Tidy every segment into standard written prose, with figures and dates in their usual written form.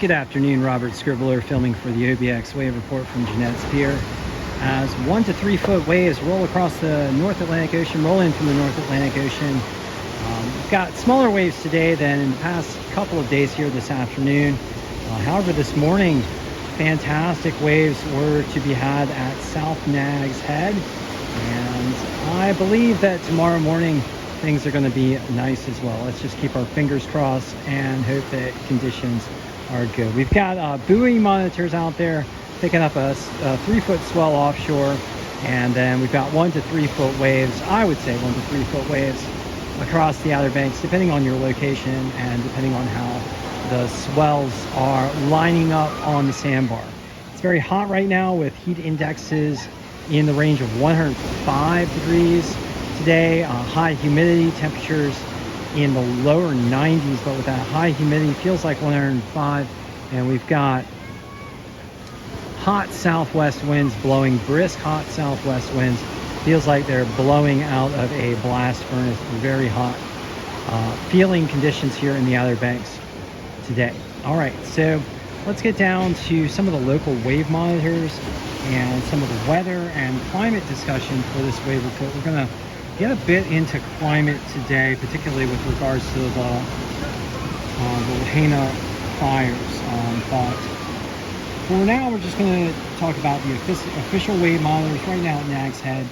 Good afternoon, Robert Scribbler filming for the OBX wave report from Jeanette's Pier. As 1 to 3 foot waves roll across the North Atlantic Ocean, roll in from the North Atlantic Ocean. We've got smaller waves today than in the past couple of days here this afternoon. However, this morning, fantastic waves were to be had at South Nags Head. And I believe that tomorrow morning, things are going to be nice as well. Let's just keep our fingers crossed and hope that conditions are good. We've got buoy monitors out there picking up a 3-foot swell offshore, and then we've got 1 to 3 foot waves. I would say 1 to 3 foot waves across the Outer Banks, depending on your location and depending on how the swells are lining up on the sandbar. It's very hot right now with heat indexes in the range of 105 degrees today. High humidity temperatures in the lower 90s, but with that high humidity feels like 105. And we've got hot southwest winds blowing, brisk hot southwest winds. Feels like they're blowing out of a blast furnace. Very hot feeling conditions here in the Outer Banks today. All right, so let's get down to some of the local wave monitors and some of the weather and climate discussion for this wave report. We're going to get a bit into climate today, particularly with regards to the Lahaina fires. But for now, we're just going to talk about the official wave monitors right now at Nags Head.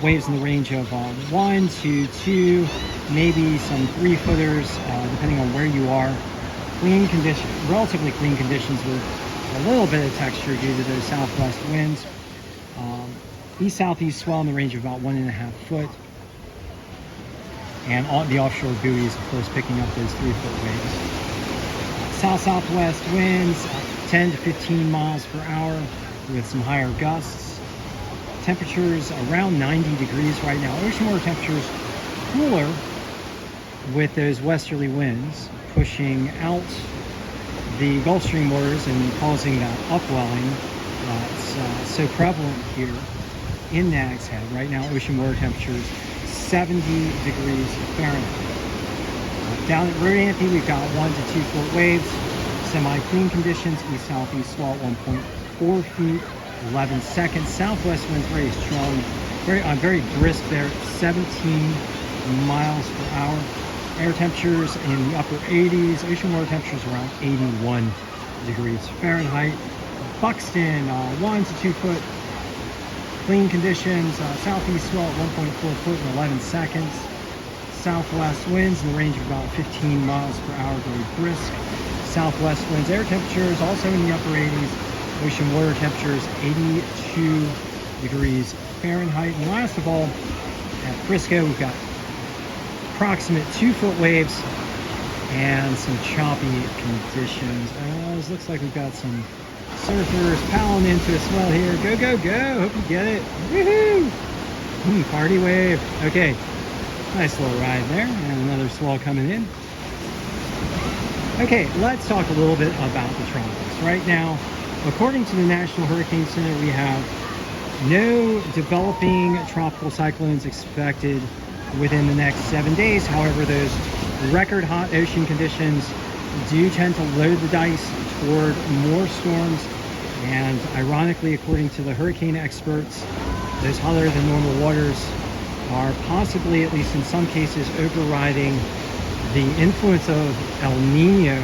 Waves in the range of 1 to 2, maybe some 3-footers, depending on where you are. Clean condition, relatively clean conditions with a little bit of texture due to those southwest winds. East-southeast swell in the range of about 1.5 foot. And the offshore buoys, of course, picking up those 3-foot waves. South-southwest winds, 10 to 15 miles per hour with some higher gusts. Temperatures around 90 degrees right now. Ocean water temperatures cooler with those westerly winds pushing out the Gulf Stream waters and causing that upwelling that's so prevalent here in Nags Head. Right now, ocean water temperatures 70 degrees Fahrenheit. Down at Rodanthe, we've got 1 to 2 foot waves, semi-clean conditions, east-southeast swell at 1.4 feet, 11 seconds. Southwest winds very strong, very brisk there, 17 miles per hour. Air temperatures in the upper 80s, ocean water temperatures around 81 degrees Fahrenheit. Buxton, 1 to 2 foot clean conditions, southeast swell at 1.4 foot in 11 seconds. Southwest winds in the range of about 15 miles per hour, very brisk. Southwest winds, air temperatures also in the upper 80s, ocean water temperatures 82 degrees Fahrenheit. And last of all, at Frisco, we've got approximate 2-foot waves and some choppy conditions. It looks like we've got some surfers paddling into a swell here. Go, go, go. Hope you get it. Woohoo! Party wave. Okay. Nice little ride there. And another swell coming in. Okay, let's talk a little bit about the tropics. Right now, according to the National Hurricane Center, we have no developing tropical cyclones expected within the next 7 days. However, those record hot ocean conditions do tend to load the dice toward more storms, and ironically, according to the hurricane experts, those hotter than normal waters are possibly, at least in some cases, overriding the influence of El Nino,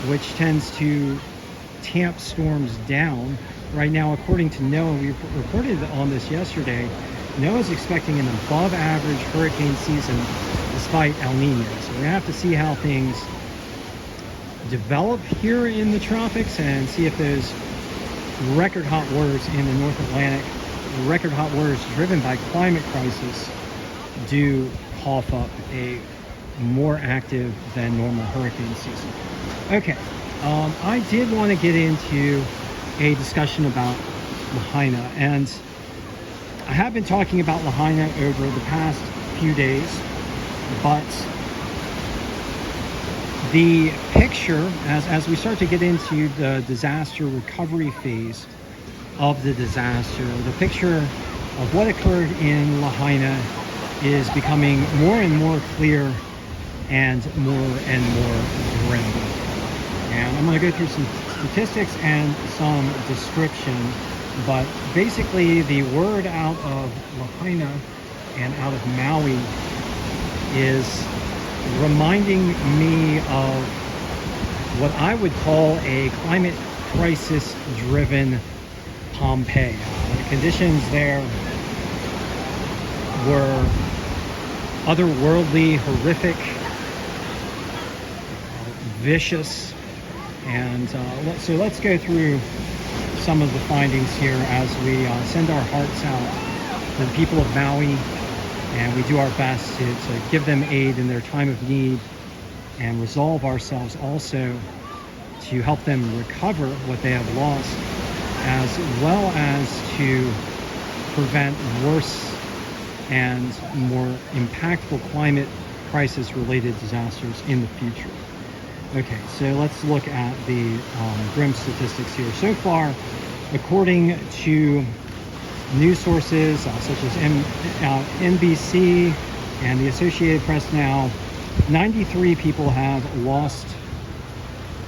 which tends to tamp storms down. Right now, according to NOAA, we reported on this yesterday, NOAA is expecting an above average hurricane season despite El Nino. So we're gonna have to see how things develop here in the tropics and see if those record hot waters in the North Atlantic, record hot waters driven by climate crisis, do cough up a more active than normal hurricane season. Okay, I did want to get into a discussion about Lahaina, and I have been talking about Lahaina over the past few days, but the picture, as we start to get into the disaster recovery phase of the disaster, the picture of what occurred in Lahaina is becoming more and more clear and more grim. And I'm going to go through some statistics and some description, but basically the word out of Lahaina and out of Maui is reminding me of what I would call a climate crisis driven Pompeii. The conditions there were otherworldly, horrific, vicious, and so let's go through some of the findings here as we send our hearts out to the people of Maui, and we do our best to give them aid in their time of need, and resolve ourselves also to help them recover what they have lost, as well as to prevent worse and more impactful climate crisis related disasters in the future. Okay, so let's look at the grim statistics here. So far, according to news sources such as NBC and the Associated Press now, 93 people have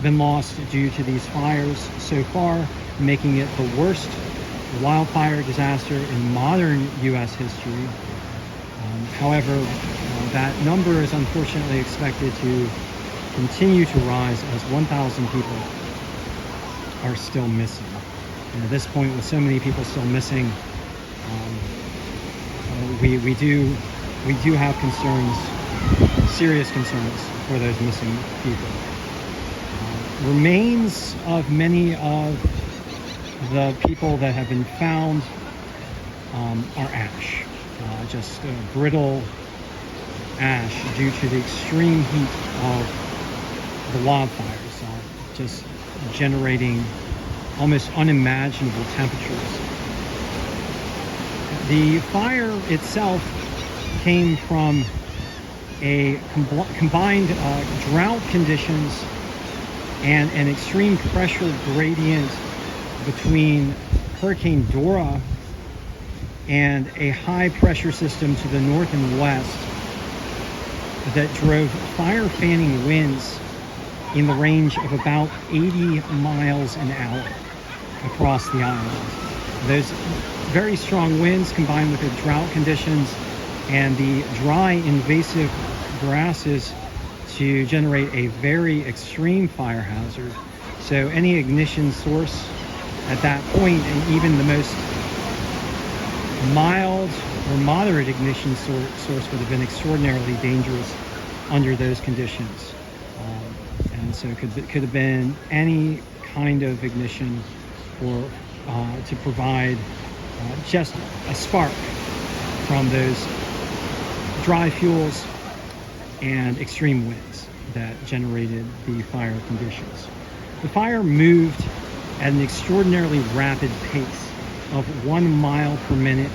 been lost due to these fires so far, making it the worst wildfire disaster in modern U.S. history. However, that number is unfortunately expected to continue to rise as 1,000 people are still missing. And at this point, with so many people still missing, we do have concerns, serious concerns for those missing people. Remains of many of the people that have been found are ash, just brittle ash due to the extreme heat of the wildfires, just generating almost unimaginable temperatures. The fire itself came from a combined drought conditions and an extreme pressure gradient between Hurricane Dora and a high pressure system to the north and west that drove fire fanning winds in the range of about 80 miles an hour across the island. Those very strong winds combined with the drought conditions and the dry invasive grasses to generate a very extreme fire hazard. So any ignition source at that point, and even the most mild or moderate ignition source would have been extraordinarily dangerous under those conditions. And so it could have been any kind of ignition or to provide just a spark from those dry fuels and extreme winds that generated the fire conditions. The fire moved at an extraordinarily rapid pace of 1 mile per minute,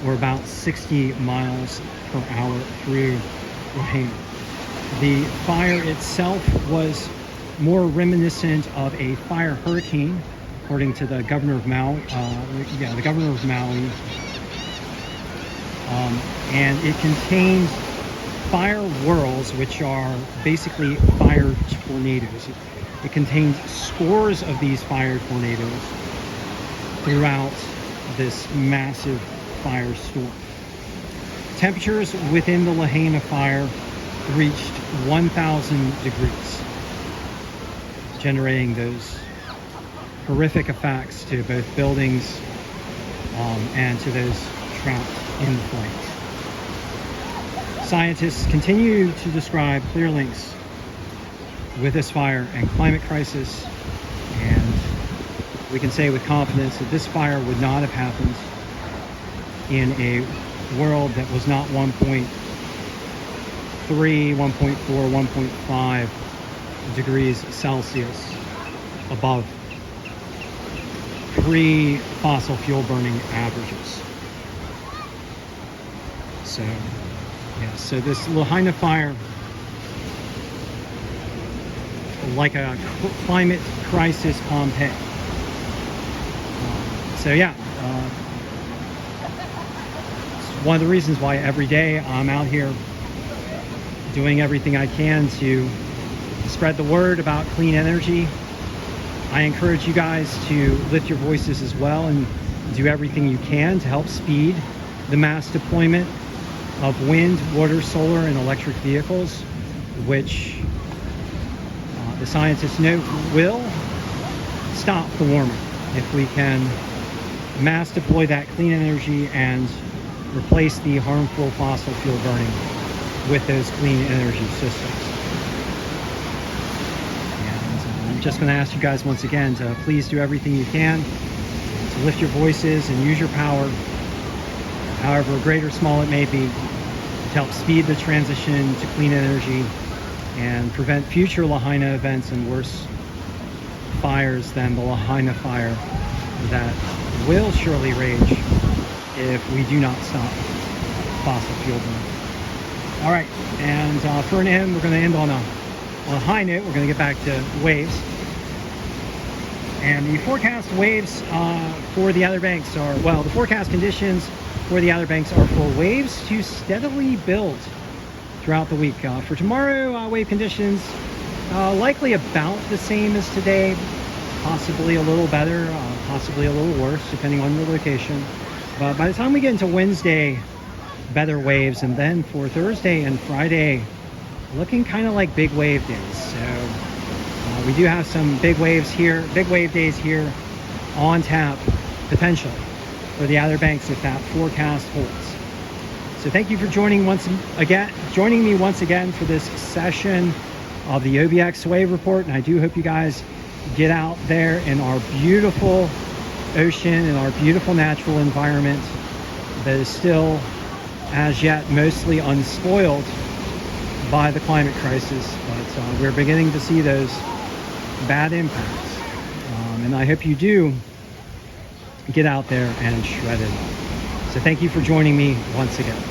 or about 60 miles per hour through Lahaina. The fire itself was more reminiscent of a fire hurricane, according to the governor of Maui. The governor of Maui, and it contained fire whirls, which are basically fire tornadoes. It contained scores of these fire tornadoes throughout this massive firestorm. Temperatures within the Lahaina Fire reached 1,000 degrees, generating those horrific effects to both buildings and to those trapped in the flames. Scientists continue to describe clear links with this fire and climate crisis, and we can say with confidence that this fire would not have happened in a world that was not 1.3, 1.4, 1.5 degrees Celsius above pre-fossil fuel burning averages. So, yeah, so this Lahaina fire, like a climate crisis Pompeii. So yeah, it's one of the reasons why every day I'm out here doing everything I can to spread the word about clean energy. I encourage you guys to lift your voices as well and do everything you can to help speed the mass deployment of wind, water, solar, and electric vehicles, which the scientists know will stop the warming if we can mass deploy that clean energy and replace the harmful fossil fuel burning with those clean energy systems. And I'm just going to ask you guys once again to please do everything you can to lift your voices and use your power, however great or small it may be, to help speed the transition to clean energy and prevent future Lahaina events and worse fires than the Lahaina Fire that will surely rage if we do not stop fossil fuel burning. All right, and for an end, we're going to end on a high note. We're going to get back to waves. And the forecast waves for the Outer Banks are, well, the forecast conditions for the Outer Banks are for waves to steadily build throughout the week. For tomorrow, wave conditions likely about the same as today, possibly a little better, possibly a little worse, depending on your location. But by the time we get into Wednesday, better waves, and then for Thursday and Friday, looking kind of like big wave days. So we do have some big waves here, big wave days here on tap, potentially, for the Outer Banks if that forecast holds. So thank you for joining me once again for this session of the OBX Wave Report, and I do hope you guys get out there in our beautiful ocean and our beautiful natural environment that is still, as yet, mostly unspoiled by the climate crisis, but we're beginning to see those bad impacts, and I hope you do get out there and shred it up. So thank you for joining me once again.